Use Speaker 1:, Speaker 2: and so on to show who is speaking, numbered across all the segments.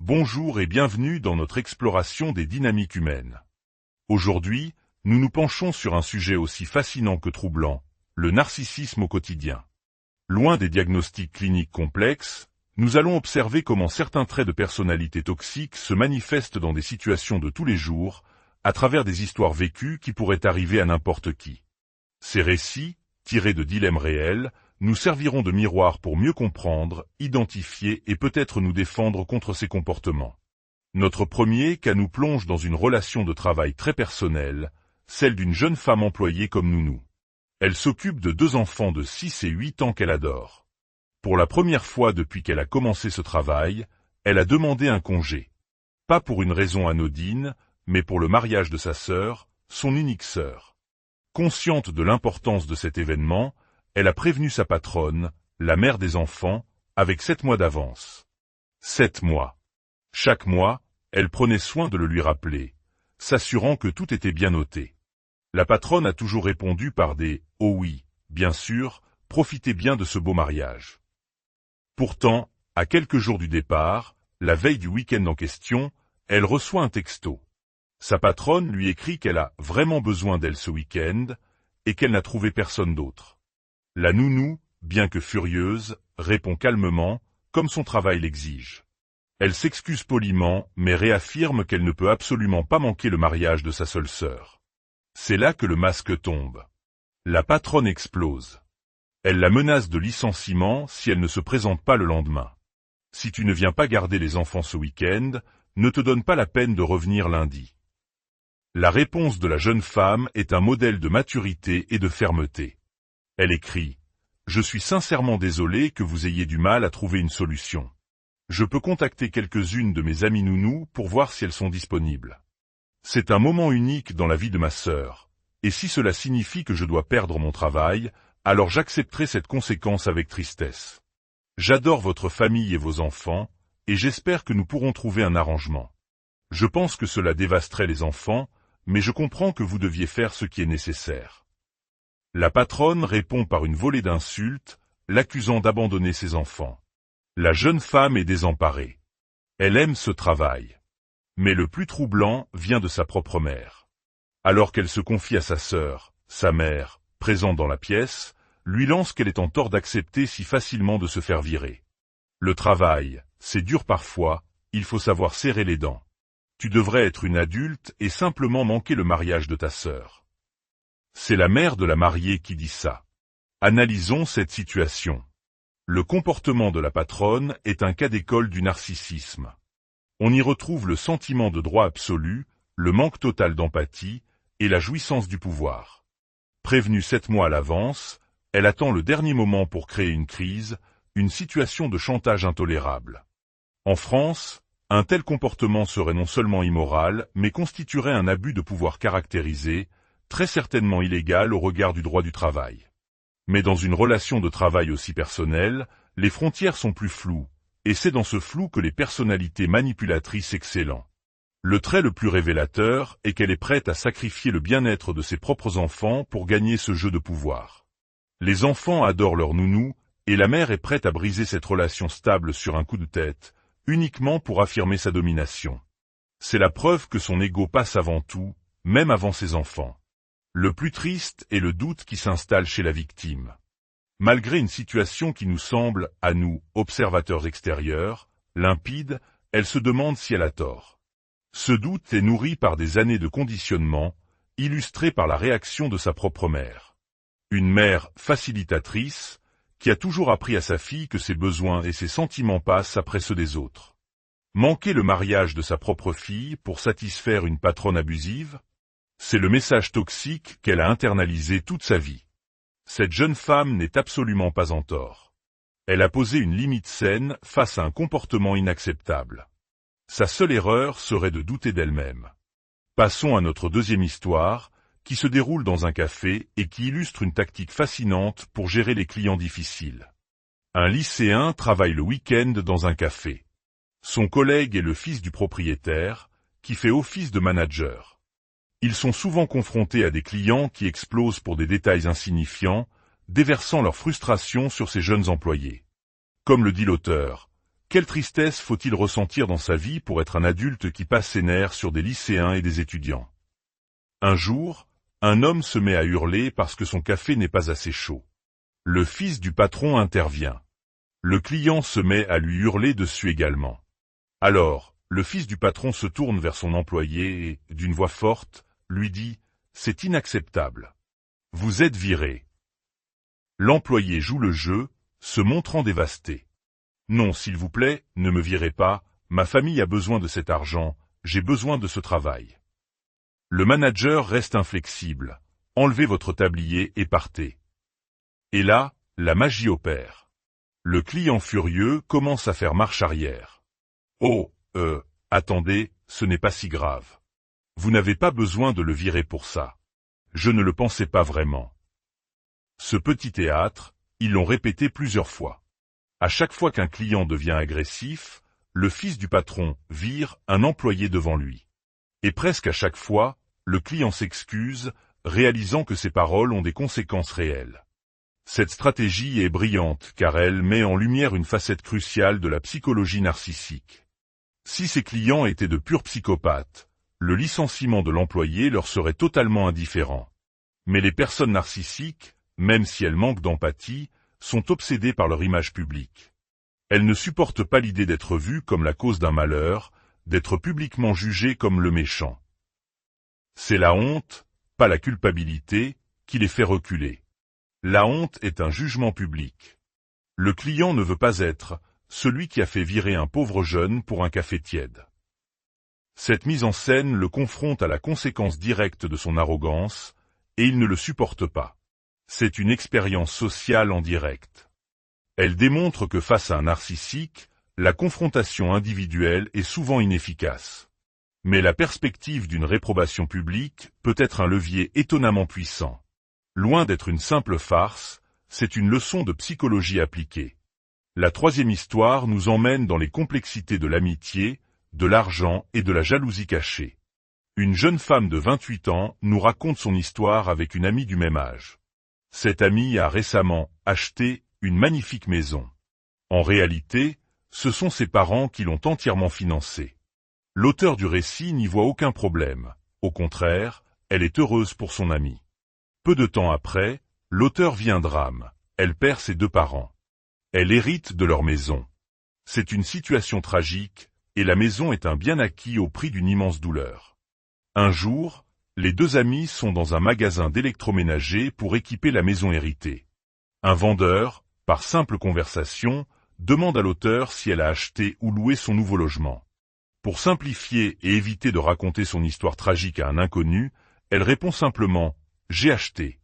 Speaker 1: Bonjour et bienvenue dans notre exploration des dynamiques humaines. Aujourd'hui, nous nous penchons sur un sujet aussi fascinant que troublant, le narcissisme au quotidien. Loin des diagnostics cliniques complexes, nous allons observer comment certains traits de personnalité toxique se manifestent dans des situations de tous les jours, à travers des histoires vécues qui pourraient arriver à n'importe qui. Ces récits, tirés de dilemmes réels, nous serviront de miroir pour mieux comprendre, identifier et peut-être nous défendre contre ces comportements. Notre premier cas nous plonge dans une relation de travail très personnelle, celle d'une jeune femme employée comme nounou. Elle s'occupe de 2 enfants de 6 et 8 ans qu'elle adore. Pour la première fois depuis qu'elle a commencé ce travail, elle a demandé un congé. Pas pour une raison anodine, mais pour le mariage de sa sœur, son unique sœur. Consciente de l'importance de cet événement, elle a prévenu sa patronne, la mère des enfants, avec 7 mois d'avance. 7 mois. Chaque mois, elle prenait soin de le lui rappeler, s'assurant que tout était bien noté. La patronne a toujours répondu par des « Oh oui, bien sûr, profitez bien de ce beau mariage ». Pourtant, à quelques jours du départ, la veille du week-end en question, elle reçoit un texto. Sa patronne lui écrit qu'elle a vraiment besoin d'elle ce week-end et qu'elle n'a trouvé personne d'autre. La nounou, bien que furieuse, répond calmement, comme son travail l'exige. Elle s'excuse poliment, mais réaffirme qu'elle ne peut absolument pas manquer le mariage de sa seule sœur. C'est là que le masque tombe. La patronne explose. Elle la menace de licenciement si elle ne se présente pas le lendemain. Si tu ne viens pas garder les enfants ce week-end, ne te donne pas la peine de revenir lundi. La réponse de la jeune femme est un modèle de maturité et de fermeté. Elle écrit « Je suis sincèrement désolée que vous ayez du mal à trouver une solution. Je peux contacter quelques-unes de mes amies nounous pour voir si elles sont disponibles. C'est un moment unique dans la vie de ma sœur, et si cela signifie que je dois perdre mon travail, alors j'accepterai cette conséquence avec tristesse. J'adore votre famille et vos enfants, et j'espère que nous pourrons trouver un arrangement. Je pense que cela dévasterait les enfants, mais je comprends que vous deviez faire ce qui est nécessaire. » La patronne répond par une volée d'insultes, l'accusant d'abandonner ses enfants. La jeune femme est désemparée. Elle aime ce travail. Mais le plus troublant vient de sa propre mère. Alors qu'elle se confie à sa sœur, sa mère, présente dans la pièce, lui lance qu'elle est en tort d'accepter si facilement de se faire virer. Le travail, c'est dur parfois, il faut savoir serrer les dents. Tu devrais être une adulte et simplement manquer le mariage de ta sœur. C'est la mère de la mariée qui dit ça. Analysons cette situation. Le comportement de la patronne est un cas d'école du narcissisme. On y retrouve le sentiment de droit absolu, le manque total d'empathie et la jouissance du pouvoir. Prévenue 7 mois à l'avance, elle attend le dernier moment pour créer une crise, une situation de chantage intolérable. En France, un tel comportement serait non seulement immoral, mais constituerait un abus de pouvoir caractérisé, très certainement illégal au regard du droit du travail. Mais dans une relation de travail aussi personnelle, les frontières sont plus floues, et c'est dans ce flou que les personnalités manipulatrices excellent. Le trait le plus révélateur est qu'elle est prête à sacrifier le bien-être de ses propres enfants pour gagner ce jeu de pouvoir. Les enfants adorent leur nounou, et la mère est prête à briser cette relation stable sur un coup de tête, uniquement pour affirmer sa domination. C'est la preuve que son ego passe avant tout, même avant ses enfants. Le plus triste est le doute qui s'installe chez la victime. Malgré une situation qui nous semble, à nous, observateurs extérieurs, limpide, elle se demande si elle a tort. Ce doute est nourri par des années de conditionnement, illustré par la réaction de sa propre mère. Une mère facilitatrice, qui a toujours appris à sa fille que ses besoins et ses sentiments passent après ceux des autres. Manquer le mariage de sa propre fille pour satisfaire une patronne abusive? C'est le message toxique qu'elle a internalisé toute sa vie. Cette jeune femme n'est absolument pas en tort. Elle a posé une limite saine face à un comportement inacceptable. Sa seule erreur serait de douter d'elle-même. Passons à notre deuxième histoire, qui se déroule dans un café et qui illustre une tactique fascinante pour gérer les clients difficiles. Un lycéen travaille le week-end dans un café. Son collègue est le fils du propriétaire, qui fait office de manager. Ils sont souvent confrontés à des clients qui explosent pour des détails insignifiants, déversant leur frustration sur ces jeunes employés. Comme le dit l'auteur, « Quelle tristesse faut-il ressentir dans sa vie pour être un adulte qui passe ses nerfs sur des lycéens et des étudiants? Un jour, un homme se met à hurler parce que son café n'est pas assez chaud. Le fils du patron intervient. Le client se met à lui hurler dessus également. Alors, le fils du patron se tourne vers son employé et, d'une voix forte, lui dit « C'est inacceptable. Vous êtes viré. » L'employé joue le jeu, se montrant dévasté. « Non, s'il vous plaît, ne me virez pas, ma famille a besoin de cet argent, j'ai besoin de ce travail. » Le manager reste inflexible. « Enlevez votre tablier et partez. » Et là, la magie opère. Le client furieux commence à faire marche arrière. « Oh, attendez, ce n'est pas si grave. Vous n'avez pas besoin de le virer pour ça. Je ne le pensais pas vraiment. » Ce petit théâtre, ils l'ont répété plusieurs fois. À chaque fois qu'un client devient agressif, le fils du patron vire un employé devant lui. Et presque à chaque fois, le client s'excuse, réalisant que ses paroles ont des conséquences réelles. Cette stratégie est brillante car elle met en lumière une facette cruciale de la psychologie narcissique. Si ces clients étaient de purs psychopathes, le licenciement de l'employé leur serait totalement indifférent. Mais les personnes narcissiques, même si elles manquent d'empathie, sont obsédées par leur image publique. Elles ne supportent pas l'idée d'être vues comme la cause d'un malheur, d'être publiquement jugées comme le méchant. C'est la honte, pas la culpabilité, qui les fait reculer. La honte est un jugement public. Le client ne veut pas être celui qui a fait virer un pauvre jeune pour un café tiède. Cette mise en scène le confronte à la conséquence directe de son arrogance, et il ne le supporte pas. C'est une expérience sociale en direct. Elle démontre que face à un narcissique, la confrontation individuelle est souvent inefficace. Mais la perspective d'une réprobation publique peut être un levier étonnamment puissant. Loin d'être une simple farce, c'est une leçon de psychologie appliquée. La troisième histoire nous emmène dans les complexités de l'amitié, de l'argent et de la jalousie cachée. Une jeune femme de 28 ans nous raconte son histoire avec une amie du même âge. Cette amie a récemment acheté une magnifique maison. En réalité, ce sont ses parents qui l'ont entièrement financée. L'auteur du récit n'y voit aucun problème. Au contraire, elle est heureuse pour son amie. Peu de temps après, l'auteur vit un drame. Elle perd ses deux parents. Elle hérite de leur maison. C'est une situation tragique, et la maison est un bien acquis au prix d'une immense douleur. Un jour, les deux amis sont dans un magasin d'électroménager pour équiper la maison héritée. Un vendeur, par simple conversation, demande à l'auteur si elle a acheté ou loué son nouveau logement. Pour simplifier et éviter de raconter son histoire tragique à un inconnu, elle répond simplement « J'ai acheté ».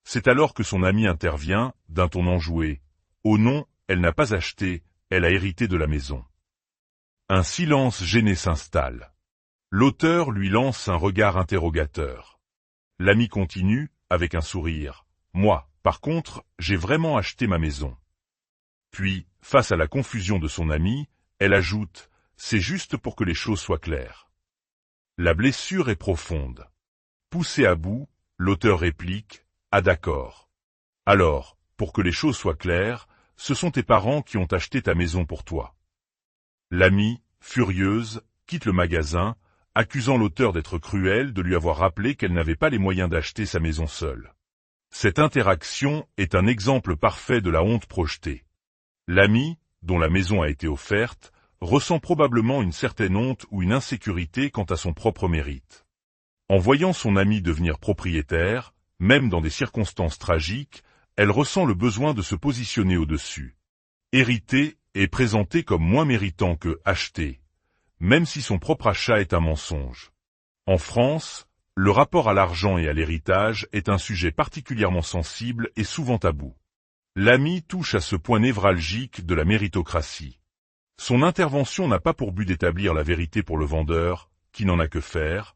Speaker 1: C'est alors que son ami intervient, d'un ton enjoué. « Oh non, elle n'a pas acheté, elle a hérité de la maison ». Un silence gêné s'installe. L'auteur lui lance un regard interrogateur. L'ami continue, avec un sourire. « Moi, par contre, j'ai vraiment acheté ma maison ». Puis, face à la confusion de son ami, elle ajoute « C'est juste pour que les choses soient claires ». La blessure est profonde. Poussé à bout, l'auteur réplique « Ah d'accord. Alors, pour que les choses soient claires, ce sont tes parents qui ont acheté ta maison pour toi. » L'amie, furieuse, quitte le magasin, accusant l'auteur d'être cruel, de lui avoir rappelé qu'elle n'avait pas les moyens d'acheter sa maison seule. Cette interaction est un exemple parfait de la honte projetée. L'ami, dont la maison a été offerte, ressent probablement une certaine honte ou une insécurité quant à son propre mérite. En voyant son ami devenir propriétaire, même dans des circonstances tragiques, elle ressent le besoin de se positionner au-dessus. Hériter est présenté comme moins méritant que acheter, même si son propre achat est un mensonge. En France, le rapport à l'argent et à l'héritage est un sujet particulièrement sensible et souvent tabou. L'ami touche à ce point névralgique de la méritocratie. Son intervention n'a pas pour but d'établir la vérité pour le vendeur, qui n'en a que faire,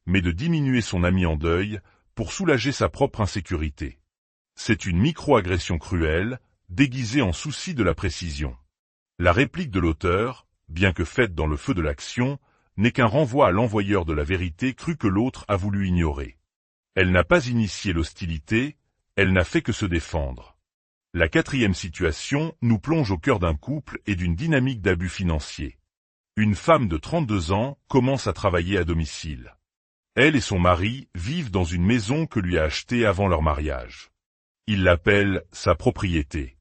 Speaker 1: mais de diminuer son ami en deuil pour soulager sa propre insécurité. C'est une micro-agression cruelle, déguisée en souci de la précision. La réplique de l'auteur, bien que faite dans le feu de l'action, n'est qu'un renvoi à l'envoyeur de la vérité crue que l'autre a voulu ignorer. Elle n'a pas initié l'hostilité, elle n'a fait que se défendre. La quatrième situation nous plonge au cœur d'un couple et d'une dynamique d'abus financier. Une femme de 32 ans commence à travailler à domicile. Elle et son mari vivent dans une maison que lui a achetée avant leur mariage. Il l'appelle sa propriété.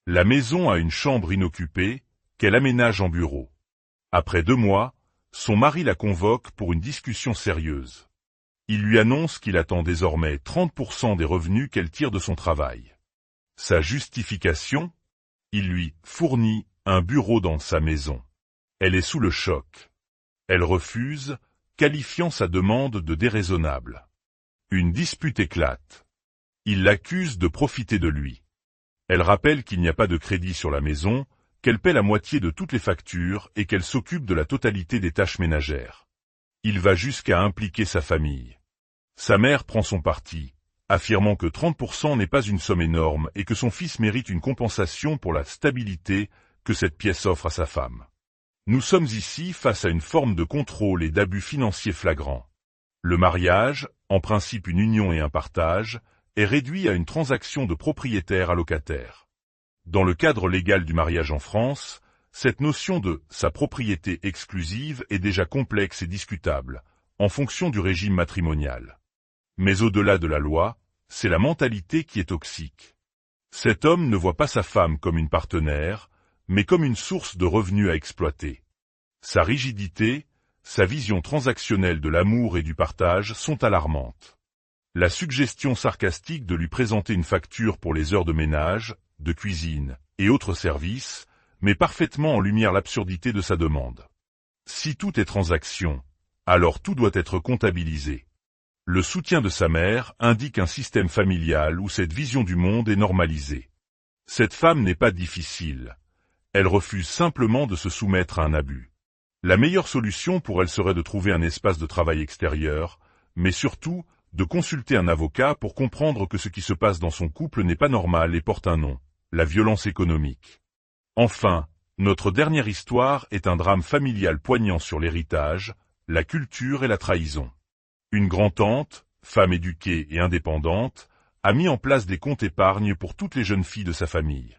Speaker 1: La maison a une chambre inoccupée, qu'elle aménage en bureau. Après 2 mois, son mari la convoque pour une discussion sérieuse. Il lui annonce qu'il attend désormais 30% des revenus qu'elle tire de son travail. Sa justification? Il lui fournit un bureau dans sa maison. Elle est sous le choc. Elle refuse, qualifiant sa demande de déraisonnable. Une dispute éclate. Il l'accuse de profiter de lui. Elle rappelle qu'il n'y a pas de crédit sur la maison, qu'elle paie la moitié de toutes les factures et qu'elle s'occupe de la totalité des tâches ménagères. Il va jusqu'à impliquer sa famille. Sa mère prend son parti, affirmant que 30% n'est pas une somme énorme et que son fils mérite une compensation pour la stabilité que cette pièce offre à sa femme. Nous sommes ici face à une forme de contrôle et d'abus financiers flagrants. Le mariage, en principe une union et un partage, est réduit à une transaction de propriétaire à locataire. Dans le cadre légal du mariage en France, cette notion de « sa propriété exclusive » est déjà complexe et discutable, en fonction du régime matrimonial. Mais au-delà de la loi, c'est la mentalité qui est toxique. Cet homme ne voit pas sa femme comme une partenaire, mais comme une source de revenus à exploiter. Sa rigidité, sa vision transactionnelle de l'amour et du partage sont alarmantes. La suggestion sarcastique de lui présenter une facture pour les heures de ménage, de cuisine et autres services, met parfaitement en lumière l'absurdité de sa demande. Si tout est transaction, alors tout doit être comptabilisé. Le soutien de sa mère indique un système familial où cette vision du monde est normalisée. Cette femme n'est pas difficile. Elle refuse simplement de se soumettre à un abus. La meilleure solution pour elle serait de trouver un espace de travail extérieur, mais surtout, de consulter un avocat pour comprendre que ce qui se passe dans son couple n'est pas normal et porte un nom, la violence économique. Enfin, notre dernière histoire est un drame familial poignant sur l'héritage, la culture et la trahison. Une grand-tante, femme éduquée et indépendante, a mis en place des comptes épargne pour toutes les jeunes filles de sa famille.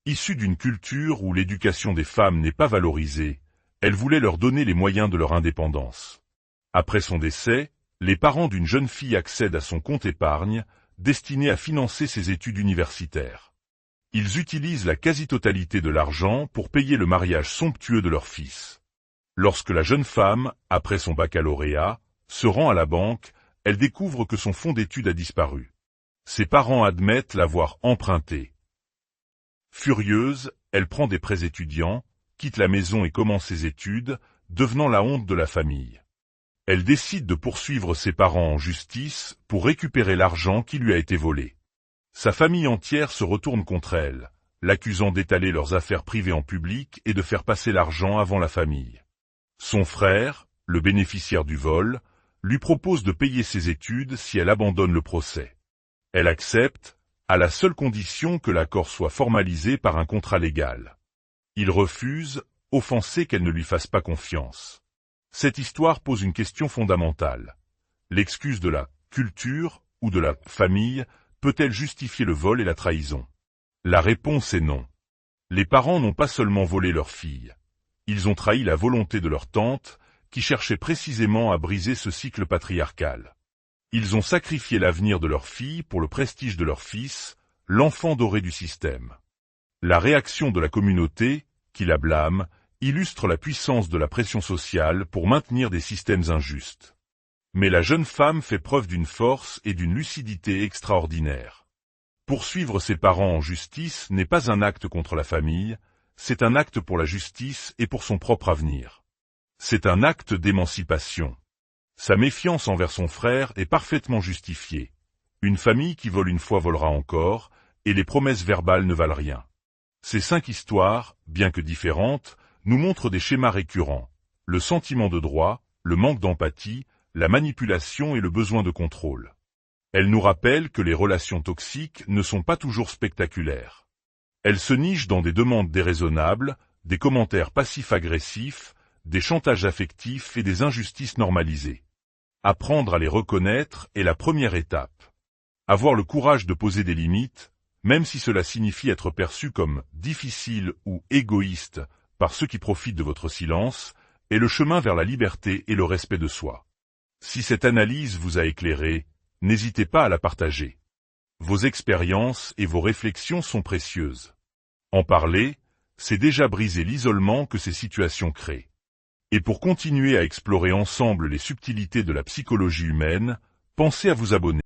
Speaker 1: Issue d'une culture où l'éducation des femmes n'est pas valorisée, elle voulait leur donner les moyens de leur indépendance. Après son décès, les parents d'une jeune fille accèdent à son compte épargne, destiné à financer ses études universitaires. Ils utilisent la quasi-totalité de l'argent pour payer le mariage somptueux de leur fils. Lorsque la jeune femme, après son baccalauréat, se rend à la banque, elle découvre que son fonds d'études a disparu. Ses parents admettent l'avoir emprunté. Furieuse, elle prend des prêts étudiants, quitte la maison et commence ses études, devenant la honte de la famille. Elle décide de poursuivre ses parents en justice pour récupérer l'argent qui lui a été volé. Sa famille entière se retourne contre elle, l'accusant d'étaler leurs affaires privées en public et de faire passer l'argent avant la famille. Son frère, le bénéficiaire du vol, lui propose de payer ses études si elle abandonne le procès. Elle accepte, à la seule condition que l'accord soit formalisé par un contrat légal. Il refuse, offensé qu'elle ne lui fasse pas confiance. Cette histoire pose une question fondamentale. L'excuse de la culture ou de la famille peut-elle justifier le vol et la trahison? La réponse est non. Les parents n'ont pas seulement volé leur fille. Ils ont trahi la volonté de leur tante, qui cherchait précisément à briser ce cycle patriarcal. Ils ont sacrifié l'avenir de leur fille pour le prestige de leur fils, l'enfant doré du système. La réaction de la communauté, qui la blâme, illustre la puissance de la pression sociale pour maintenir des systèmes injustes. Mais la jeune femme fait preuve d'une force et d'une lucidité extraordinaires. Poursuivre ses parents en justice n'est pas un acte contre la famille, c'est un acte pour la justice et pour son propre avenir. C'est un acte d'émancipation. Sa méfiance envers son frère est parfaitement justifiée. Une famille qui vole une fois volera encore, et les promesses verbales ne valent rien. Ces 5 histoires, bien que différentes, nous montrent des schémas récurrents. Le sentiment de droit, le manque d'empathie, la manipulation et le besoin de contrôle. Elles nous rappellent que les relations toxiques ne sont pas toujours spectaculaires. Elles se nichent dans des demandes déraisonnables, des commentaires passifs-agressifs, des chantages affectifs et des injustices normalisées. Apprendre à les reconnaître est la première étape. Avoir le courage de poser des limites, même si cela signifie être perçu comme difficile ou égoïste par ceux qui profitent de votre silence, est le chemin vers la liberté et le respect de soi. Si cette analyse vous a éclairé, n'hésitez pas à la partager. Vos expériences et vos réflexions sont précieuses. En parler, c'est déjà briser l'isolement que ces situations créent. Et pour continuer à explorer ensemble les subtilités de la psychologie humaine, pensez à vous abonner.